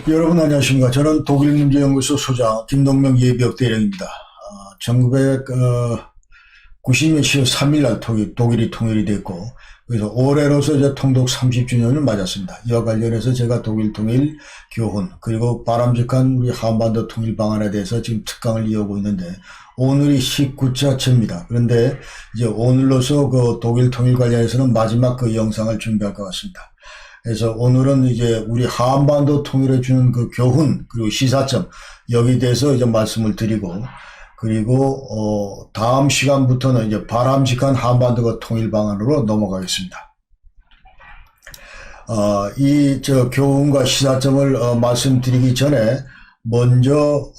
여러분 안녕하십니까. 저는 독일문제연구소 소장 김동명 예비역대령입니다. 1990년 10월 3일 날 독일이 통일이 됐고, 그래서 올해로서 이제 통독 30주년을 맞았습니다. 이와 관련해서 제가 독일 통일 교훈, 그리고 바람직한 우리 한반도 통일 방안에 대해서 지금 특강을 이어오고 있는데, 오늘이 19차째입니다. 그런데 이제 오늘로서 그 독일 통일 관련해서는 마지막 그 영상을 준비할 것 같습니다. 그래서 오늘은 이제 우리 한반도 통일해 주는 그 교훈, 그리고 시사점, 여기에 대해서 이제 말씀을 드리고, 그리고 다음 시간부터는 이제 바람직한 한반도가 통일 방안으로 넘어가겠습니다. 이 교훈과 시사점을 말씀드리기 전에 먼저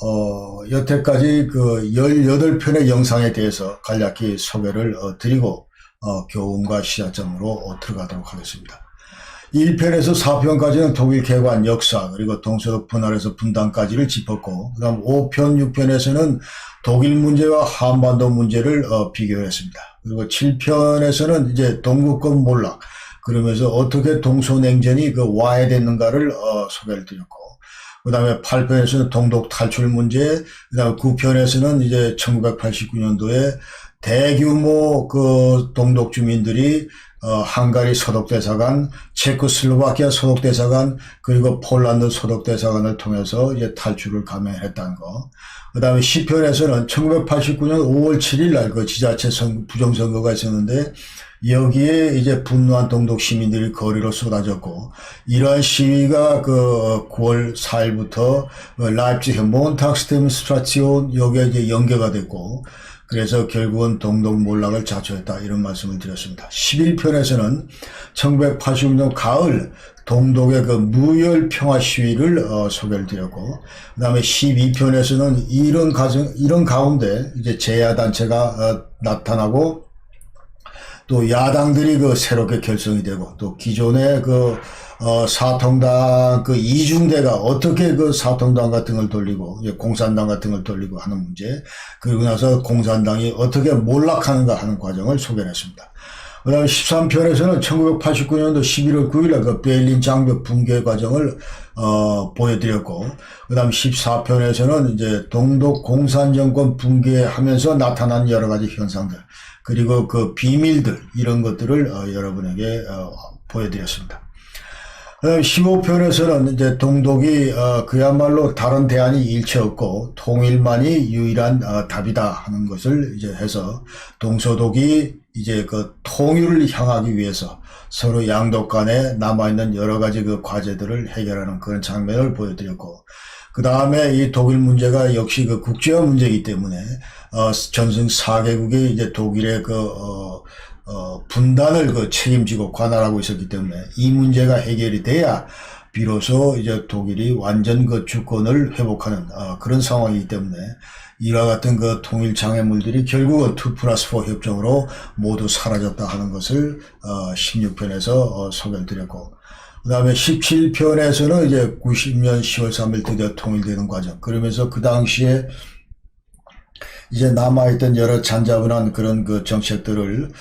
여태까지 그 18편의 영상에 대해서 간략히 소개를 드리고 교훈과 시사점으로 들어가도록 하겠습니다. 1편에서 4편까지는 독일 개관 역사, 그리고 동서독 분할에서 분단까지를 짚었고, 그 다음 5편, 6편에서는 독일 문제와 한반도 문제를 비교했습니다. 그리고 7편에서는 이제 동구권 몰락, 그러면서 어떻게 동소냉전이 와해됐는가를 소개를 드렸고, 그 다음에 8편에서는 동독 탈출 문제, 그 다음에 9편에서는 이제 1989년도에 대규모 동독 주민들이 헝가리 소독대사관, 체코슬로바키아 소독대사관, 그리고 폴란드 소독대사관을 통해서 이제 탈출을 감행했다는 거. 그 다음에 10편에서는 1989년 5월 7일 날 지자체 부정선거가 있었는데, 여기에 이제 분노한 동독 시민들이 거리로 쏟아졌고, 이러한 시위가 9월 4일부터 라이프치히 몬탁스데몬스트라치온 여기에 이제 연계가 됐고, 그래서 결국은 동독 몰락을 자초했다, 이런 말씀을 드렸습니다. 11편에서는 1986년 가을 동독의 무혈 평화 시위를 소개를 드렸고, 그 다음에 12편에서는 이런 가운데 이제 제야단체가 나타나고, 또 야당들이 새롭게 결성이 되고, 또 기존의 사통당 이중대가 어떻게 사통당과 등을 돌리고 공산당과 등을 돌리고 하는 문제, 그리고 나서 공산당이 어떻게 몰락하는가 하는 과정을 소개했습니다. 그 다음에 13편에서는 1989년도 11월 9일 베를린 장벽 붕괴 과정을 보여드렸고, 그 다음 14편에서는 이제 동독 공산정권 붕괴하면서 나타난 여러 가지 현상들, 그리고 비밀들, 이런 것들을 여러분에게 보여드렸습니다. 15편에서는 이제 동독이 그야말로 다른 대안이 일체 없고 통일만이 유일한 답이다 하는 것을 이제 해서, 동서독이 이제 통일을 향하기 위해서 서로 양독 간에 남아있는 여러 가지 과제들을 해결하는 그런 장면을 보여드렸고, 그 다음에 이 독일 문제가 역시 국제화 문제이기 때문에 전승 4개국이 이제 독일의 분단을 책임지고 관할하고 있었기 때문에 이 문제가 해결이 돼야 비로소 이제 독일이 완전 주권을 회복하는 그런 상황이기 때문에, 이와 같은 통일 장애물들이 결국은 2+4 협정으로 모두 사라졌다 하는 것을 16편에서 소개를 드렸고, 그 다음에 17편에서는 이제 90년 10월 3일 드디어 통일되는 과정, 그러면서 그 당시에 이제 남아있던 여러 잔잡은한 그런 정책들을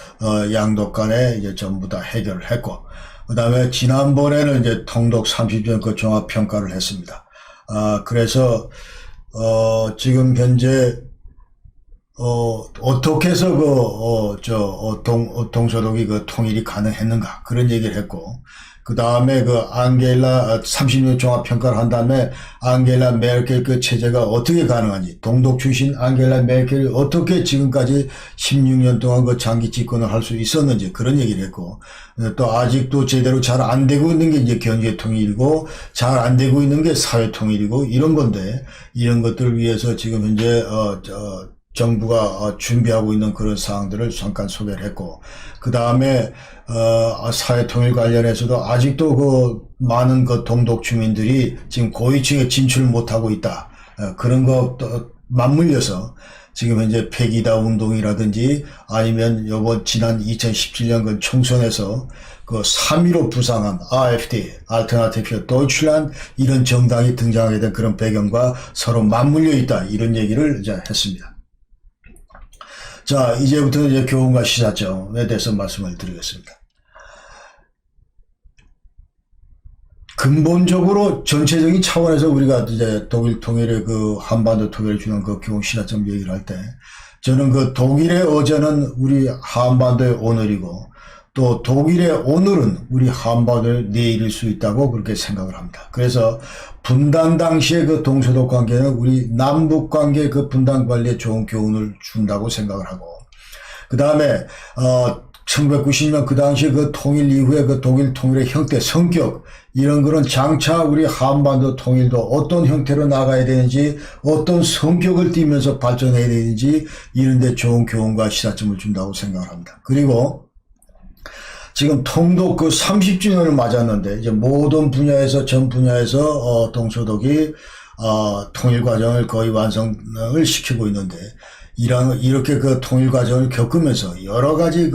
양독 간에 이제 전부 다 해결을 했고, 그 다음에 지난번에는 이제 통독 30년 종합평가를 했습니다. 그래서 지금 현재 어떻게 해서 동서독이 통일이 가능했는가, 그런 얘기를 했고, 그 다음에 앙겔라 30년 종합평가를 한 다음에 앙겔라 메르켈 체제가 어떻게 가능한지, 동독 출신 앙겔라 메르켈이 어떻게 지금까지 16년 동안 장기 집권을 할 수 있었는지, 그런 얘기를 했고, 또 아직도 제대로 잘 안 되고 있는 게 이제 경제 통일이고, 잘 안 되고 있는 게 사회 통일이고, 이런 건데, 이런 것들을 위해서 지금 현재 정부가 준비하고 있는 그런 사항들을 잠깐 소개를 했고, 그 다음에 사회통일 관련해서도 아직도 많은 동독 주민들이 지금 고위층에 진출을 못하고 있다, 그런 것도 맞물려서 지금 현재 페기다 운동이라든지 아니면 지난 2017년 총선에서 3.15 부상한 AfD, Alternative Deutschland, 이런 정당이 등장하게 된 그런 배경과 서로 맞물려 있다, 이런 얘기를 이제 했습니다. 자, 이제부터 이제 교훈과 시사점에 대해서 말씀을 드리겠습니다. 근본적으로 전체적인 차원에서 우리가 이제 독일 통일의 그 한반도 통일을 주는 그 기본 시사점 얘기를 할 때 저는 그 독일의 어제는 우리 한반도의 오늘이고 또 독일의 오늘은 우리 한반도의 내일일 수 있다고 그렇게 생각을 합니다. 그래서 분단 당시의 그 동서독 관계는 우리 남북 관계 그 분단 관리에 좋은 교훈을 준다고 생각을 하고 그 다음에 1990년 그 당시 그 통일 이후에 그 독일 통일의 형태, 성격 이런 거는 장차 우리 한반도 통일도 어떤 형태로 나가야 되는지 어떤 성격을 띠면서 발전해야 되는지 이런 데 좋은 교훈과 시사점을 준다고 생각을 합니다. 그리고 지금 통독 그 30주년을 맞았는데 이제 모든 분야에서 전 분야에서 동서독이 통일 과정을 거의 완성을 시키고 있는데 이렇게 그 통일 과정을 겪으면서 여러 가지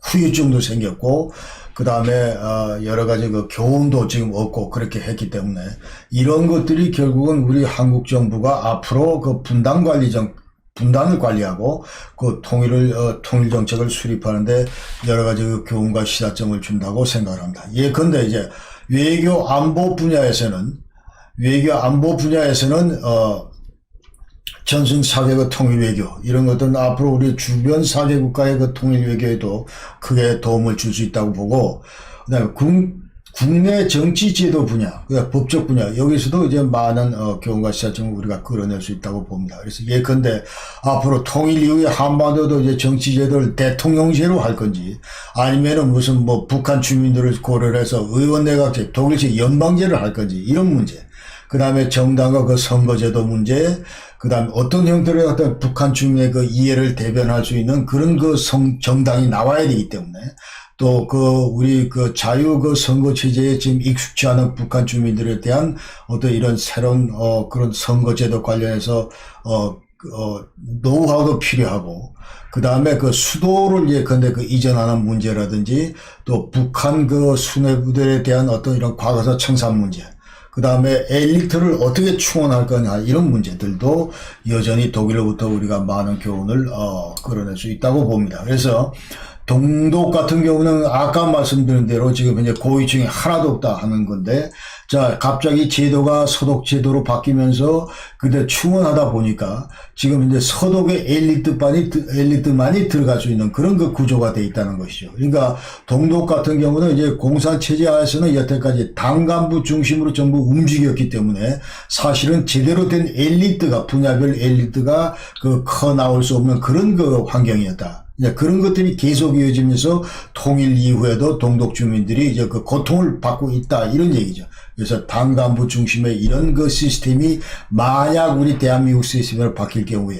후유증도 생겼고 그 다음에 여러 가지 그 교훈도 지금 얻고 그렇게 했기 때문에 이런 것들이 결국은 우리 한국 정부가 앞으로 그 분단을 관리하고 그 통일 정책을 수립하는데 여러 가지 그 교훈과 시사점을 준다고 생각을 합니다. 예컨대 이제 외교 안보 분야에서는 전승 4개국 통일 외교 이런 것들은 앞으로 우리 주변 4개 국가의 그 통일 외교에도 크게 도움을 줄 수 있다고 보고 그다음에 국내 정치 제도 분야, 그러니까 법적 분야 여기서도 이제 많은 교훈과 시사점을 우리가 끌어낼 수 있다고 봅니다. 그래서 예컨대 앞으로 통일 이후에 한반도도 이제 정치 제도를 대통령제로 할 건지 아니면은 무슨 뭐 북한 주민들을 고려를 해서 의원내각제, 독일식 연방제를 할 건지 이런 문제. 그 다음에 정당과 그 선거제도 문제, 그 다음에 어떤 형태로 어떤 북한 주민의 그 이해를 대변할 수 있는 그런 정당이 나와야 되기 때문에 또 우리 자유 선거체제에 지금 익숙치 않은 북한 주민들에 대한 어떤 이런 새로운, 그런 선거제도 관련해서, 노하우도 필요하고, 그 다음에 수도를 예컨대 이전하는 문제라든지 또 북한 수뇌부들에 대한 어떤 이런 과거사 청산 문제, 그 다음에 엘리트를 어떻게 충원할 거냐 이런 문제들도 여전히 독일로부터 우리가 많은 교훈을 끌어낼 수 있다고 봅니다. 그래서 동독 같은 경우는 아까 말씀드린 대로 지금 이제 고위층이 하나도 없다 하는 건데 자 갑자기 제도가 서독 제도로 바뀌면서 근데 충원하다 보니까 지금 이제 서독의 엘리트만이 들어갈 수 있는 그런 구조가 돼 있다는 것이죠. 그러니까 동독 같은 경우는 이제 공산 체제 하에서는 여태까지 당 간부 중심으로 전부 움직였기 때문에 사실은 제대로 된 분야별 엘리트가 커 나올 수 없는 그런 환경이었다. 그런 것들이 계속 이어지면서 통일 이후에도 동독 주민들이 이제 고통을 받고 있다 이런 얘기죠. 그래서 당 간부 중심의 이런 시스템이 만약 우리 대한민국 시스템으로 바뀔 경우에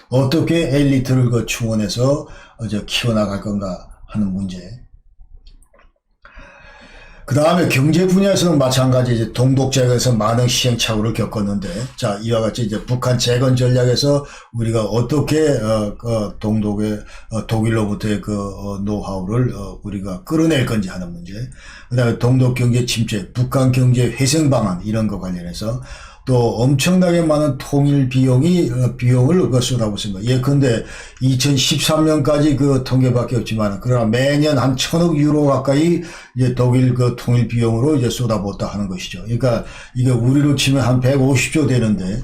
어떻게 엘리트를 충원해서 키워나갈 건가 하는 문제. 그 다음에 경제 분야에서는 마찬가지 이제 동독 제거에서 많은 시행착오를 겪었는데, 자, 이와 같이 이제 북한 재건 전략에서 우리가 어떻게, 독일로부터의 노하우를, 우리가 끌어낼 건지 하는 문제. 그 다음에 동독 경제 침체, 북한 경제 회생 방안, 이런 거 관련해서 또 엄청나게 많은 통일 비용을 쏟아붓습니다. 예컨대 2013년까지 통계밖에 없지만, 그러나 매년 한 1000억 유로 가까이 이제 독일 통일 비용으로 이제 쏟아붓다 하는 것이죠. 그러니까 이게 우리로 치면 한 150조 되는데,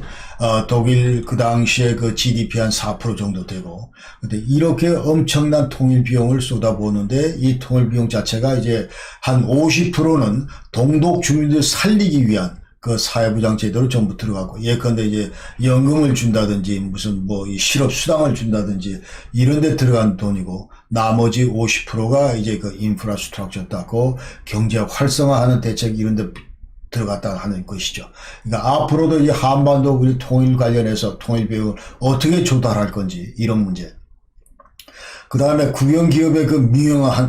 독일 그 당시에 GDP 한 4% 정도 되고, 근데 이렇게 엄청난 통일 비용을 쏟아부었는데, 이 통일 비용 자체가 이제 한 50%는 동독 주민들 살리기 위한 사회부장 제도로 전부 들어가고, 예컨대 이제 연금을 준다든지, 무슨 이 실업 수당을 준다든지, 이런 데 들어간 돈이고, 나머지 50%가 이제 인프라스트럭처 닦고, 경제 활성화하는 대책 이런 데 들어갔다 하는 것이죠. 그러니까 앞으로도 이 한반도 우리 통일 관련해서 통일 비용을 어떻게 조달할 건지, 이런 문제. 그 다음에 국영기업의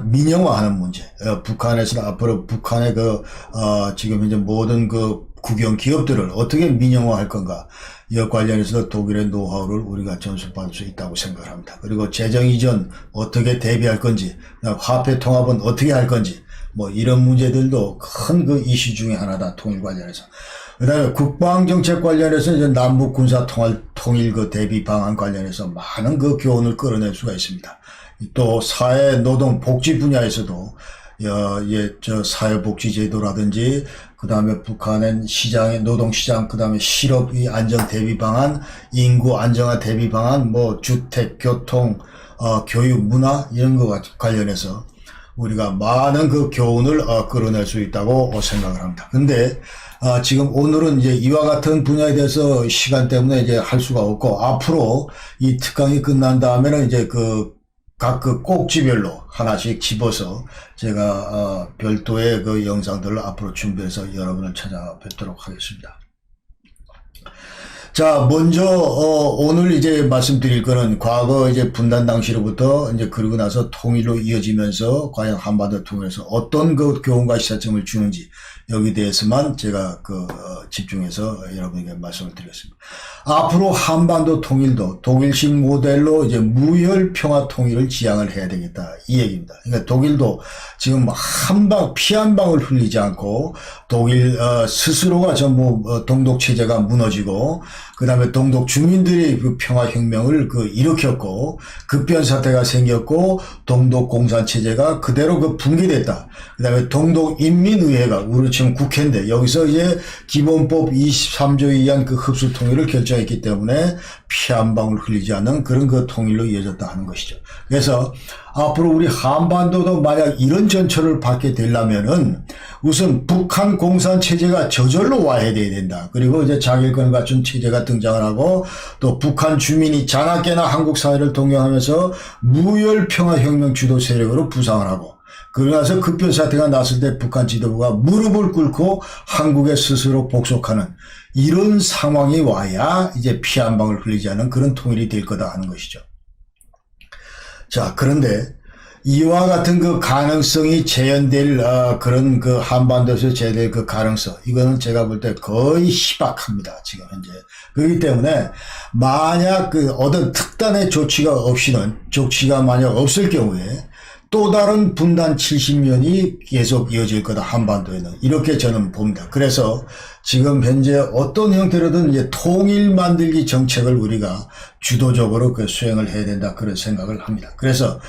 민영화하는 문제. 북한에서는 앞으로 북한의 지금 이제 모든 국영기업들을 어떻게 민영화할 건가. 이와 관련해서 독일의 노하우를 우리가 전수받을 수 있다고 생각을 합니다. 그리고 재정 이전 어떻게 대비할 건지, 화폐 통합은 어떻게 할 건지, 이런 문제들도 큰 이슈 중에 하나다, 통일 관련해서. 그 다음에 국방정책 관련해서 이제 남북 군사 통일 대비 방안 관련해서 많은 교훈을 끌어낼 수가 있습니다. 또 사회, 노동, 복지 분야에서도 사회복지제도라든지, 그 다음에 북한의 시장의 노동시장, 그 다음에 실업의 안정 대비 방안, 인구 안정화 대비 방안, 뭐 주택, 교통, 교육, 문화 이런 것 관련해서 우리가 많은 그 교훈을 끌어낼 수 있다고 생각을 합니다. 근데 지금 오늘은 이제 이와 같은 분야에 대해서 시간 때문에 이제 할 수가 없고, 앞으로 이 특강이 끝난 다음에는 이제 각 꼭지별로 하나씩 집어서 제가 별도의 그 영상들을 앞으로 준비해서 여러분을 찾아뵙도록 하겠습니다. 자, 먼저 오늘 이제 말씀드릴 거는 과거 이제 분단 당시로부터 이제 그러고 나서 통일로 이어지면서 과연 한반도 통일에서 어떤 그 교훈과 시사점을 주는지, 여기 대해서만 제가 집중해서 여러분에게 말씀을 드리겠습니다. 앞으로 한반도 통일도 독일식 모델로 이제 무혈 평화 통일을 지향을 해야 되겠다, 이 얘기입니다. 그러니까 독일도 지금 피 한 방울 흘리지 않고 독일 스스로가 전부 동독 체제가 무너지고, 그 다음에 동독 주민들이 그 평화혁명을 일으켰고, 급변 사태가 생겼고, 동독 공산체제가 그대로 붕괴됐다. 그 다음에 동독 인민의회가, 우리 지금 국회인데, 여기서 이제 기본법 23조에 의한 흡수 통일을 결정했기 때문에 피 한 방울 흘리지 않는 그런 통일로 이어졌다 하는 것이죠. 그래서 앞으로 우리 한반도도 만약 이런 전철을 받게 되려면은 우선 북한 공산 체제가 저절로 와해돼야 된다. 그리고 이제 자결권을 갖춘 체제가 등장을 하고, 또 북한 주민이 자나깨나 한국 사회를 동경하면서 무혈 평화혁명 주도 세력으로 부상을 하고, 그러고 나서 급변 사태가 났을 때 북한 지도부가 무릎을 꿇고 한국에 스스로 복속하는 이런 상황이 와야 이제 피 한 방울 흘리지 않는 그런 통일이 될 거다 하는 것이죠. 자, 그런데 이와 같은 가능성이 재현될 그런 한반도에서 재현될 가능성, 이거는 제가 볼 때 거의 희박합니다, 지금 현재. 그렇기 때문에 만약 어떤 특단의 조치가 만약 없을 경우에 또 다른 분단 70년이 계속 이어질 거다, 한반도에는. 이렇게 저는 봅니다. 그래서 지금 현재 어떤 형태로든 이제 통일 만들기 정책을 우리가 주도적으로 수행을 해야 된다, 그런 생각을 합니다. 그래서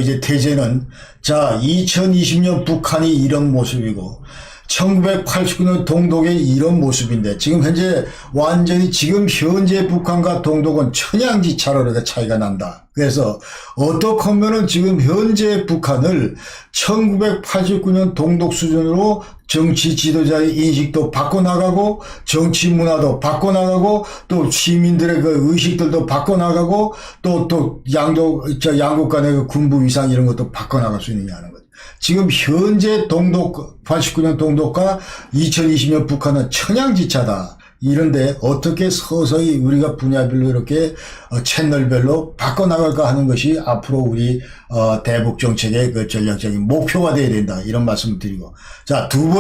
이제 태제는, 자, 2020년 북한이 이런 모습이고 1989년 동독의 이런 모습인데, 지금 현재 완전히 지금 현재 북한과 동독은 천양지차로 차이가 난다. 그래서 어떻게 하면은 지금 현재 북한을 1989년 동독 수준으로 정치 지도자의 인식도 바꿔나가고, 정치 문화도 바꿔나가고, 또 시민들의 의식들도 바꿔나가고, 또 양국 간의 군부 위상 이런 것도 바꿔나갈 수 있느냐는 거죠. 지금 현재 89년 동독과 2020년 북한은 천양지차다. 이런데 어떻게 서서히 우리가 분야별로 이렇게 채널별로 바꿔나갈까 하는 것이 앞으로 우리 대북 정책의 전략적인 목표가 되어야 된다, 이런 말씀을 드리고, 자, 두 번째